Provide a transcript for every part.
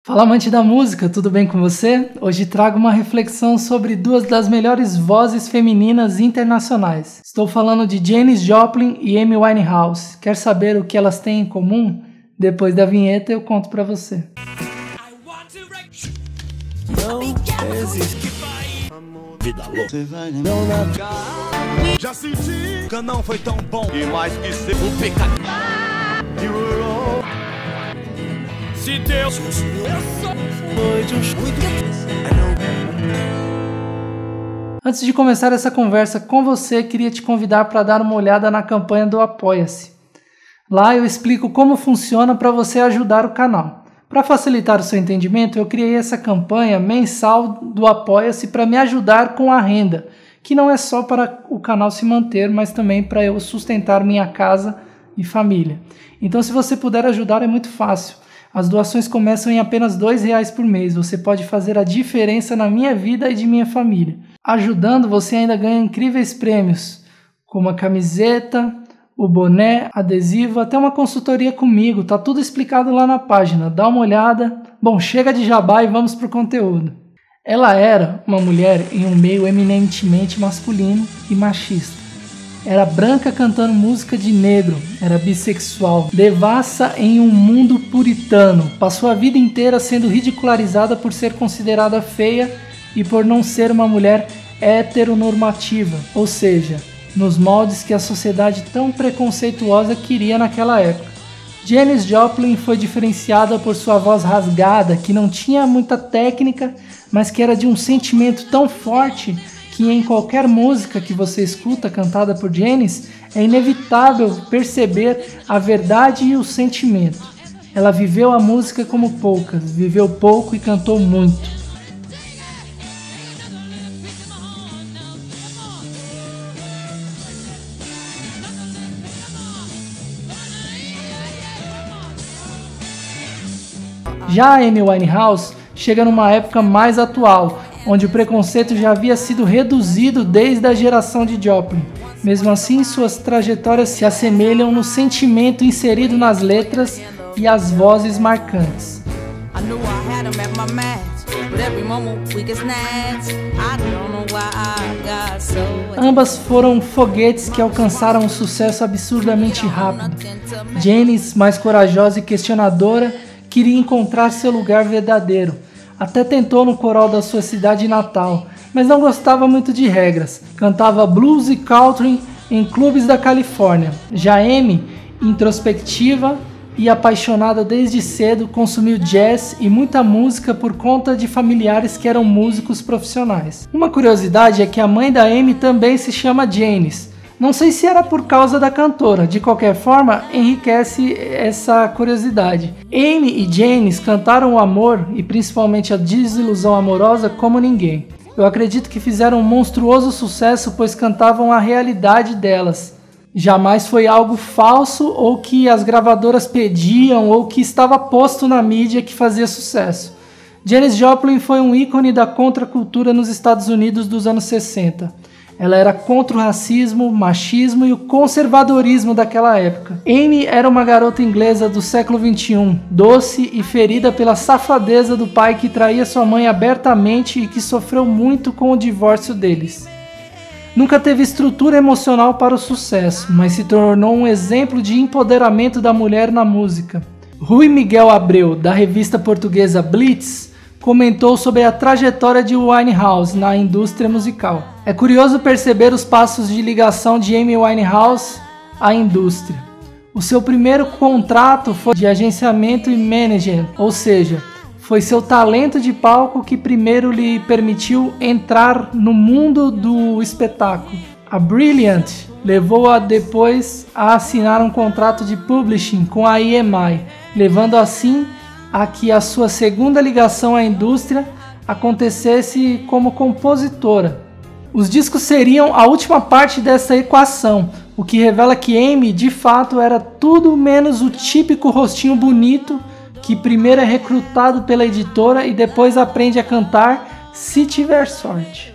Fala, amante da música, tudo bem com você? Hoje trago uma reflexão sobre duas das melhores vozes femininas internacionais. Estou falando de Janis Joplin e Amy Winehouse. Quer saber o que elas têm em comum? Depois da vinheta eu conto pra você. Vida louca. Já senti que não foi tão bom. E mais que ser um pecado. Se Deus foi de Antes de começar essa conversa com você, queria te convidar para dar uma olhada na campanha do Apoia-se. Lá eu explico como funciona para você ajudar o canal. Para facilitar o seu entendimento, eu criei essa campanha mensal do Apoia-se para me ajudar com a renda, que não é só para o canal se manter, mas também para eu sustentar minha casa e família. Então, se você puder ajudar, é muito fácil. As doações começam em apenas R$2 por mês. Você pode fazer a diferença na minha vida e de minha família. Ajudando, você ainda ganha incríveis prêmios, como a camiseta, o boné, adesivo, até uma consultoria comigo. Tá tudo explicado lá na página. Dá uma olhada. Bom, chega de jabá e vamos pro conteúdo. Ela era uma mulher em um meio eminentemente masculino e machista. Era branca cantando música de negro, era bissexual, devassa em um mundo puritano. Passou a vida inteira sendo ridicularizada por ser considerada feia e por não ser uma mulher heteronormativa, ou seja, nos moldes que a sociedade tão preconceituosa queria naquela época. Janis Joplin foi diferenciada por sua voz rasgada, que não tinha muita técnica, mas que era de um sentimento tão forte que em qualquer música que você escuta cantada por Janis, é inevitável perceber a verdade e o sentimento. Ela viveu a música como poucas, viveu pouco e cantou muito. Já a Amy Winehouse chega numa época mais atual, onde o preconceito já havia sido reduzido desde a geração de Joplin. Mesmo assim, suas trajetórias se assemelham no sentimento inserido nas letras e as vozes marcantes. Ambas foram foguetes que alcançaram um sucesso absurdamente rápido. Janis, mais corajosa e questionadora, queria encontrar seu lugar verdadeiro. Até tentou no coral da sua cidade natal, mas não gostava muito de regras. Cantava blues e country em clubes da Califórnia. Já Amy, introspectiva e apaixonada desde cedo, consumiu jazz e muita música por conta de familiares que eram músicos profissionais. Uma curiosidade é que a mãe da Amy também se chama Janis. Não sei se era por causa da cantora, de qualquer forma, enriquece essa curiosidade. Amy e Janis cantaram o amor e principalmente a desilusão amorosa como ninguém. Eu acredito que fizeram um monstruoso sucesso, pois cantavam a realidade delas. Jamais foi algo falso ou que as gravadoras pediam ou que estava posto na mídia que fazia sucesso. Janis Joplin foi um ícone da contracultura nos Estados Unidos dos anos 60. Ela era contra o racismo, o machismo e o conservadorismo daquela época. Amy era uma garota inglesa do século XXI, doce e ferida pela safadeza do pai que traía sua mãe abertamente e que sofreu muito com o divórcio deles. Nunca teve estrutura emocional para o sucesso, mas se tornou um exemplo de empoderamento da mulher na música. Rui Miguel Abreu, da revista portuguesa Blitz, comentou sobre a trajetória de Winehouse na indústria musical. É curioso perceber os passos de ligação de Amy Winehouse à indústria. O seu primeiro contrato foi de agenciamento e management, ou seja, foi seu talento de palco que primeiro lhe permitiu entrar no mundo do espetáculo. A Brilliant levou-a depois a assinar um contrato de publishing com a EMI, levando assim a que a sua segunda ligação à indústria acontecesse como compositora. Os discos seriam a última parte dessa equação, o que revela que Amy de fato era tudo menos o típico rostinho bonito que primeiro é recrutado pela editora e depois aprende a cantar se tiver sorte.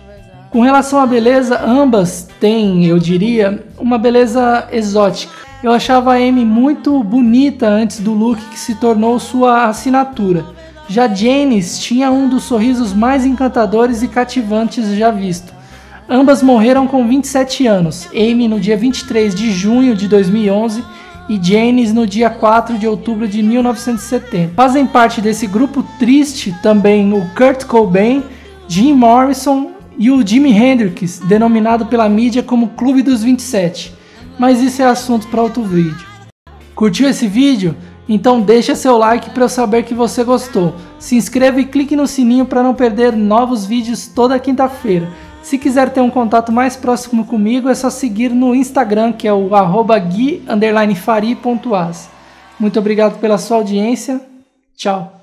Com relação à beleza, ambas têm, eu diria, uma beleza exótica. Eu achava a Amy muito bonita antes do look que se tornou sua assinatura. Já Janis tinha um dos sorrisos mais encantadores e cativantes já visto. Ambas morreram com 27 anos, Amy no dia 23 de junho de 2011 e Janis no dia 4 de outubro de 1970. Fazem parte desse grupo triste também o Kurt Cobain, Jim Morrison e o Jimi Hendrix, denominado pela mídia como Clube dos 27. Mas isso é assunto para outro vídeo. Curtiu esse vídeo? Então deixa seu like para eu saber que você gostou. Se inscreva e clique no sininho para não perder novos vídeos toda quinta-feira. Se quiser ter um contato mais próximo comigo, é só seguir no Instagram, que é o @gui_fari.as. Muito obrigado pela sua audiência. Tchau.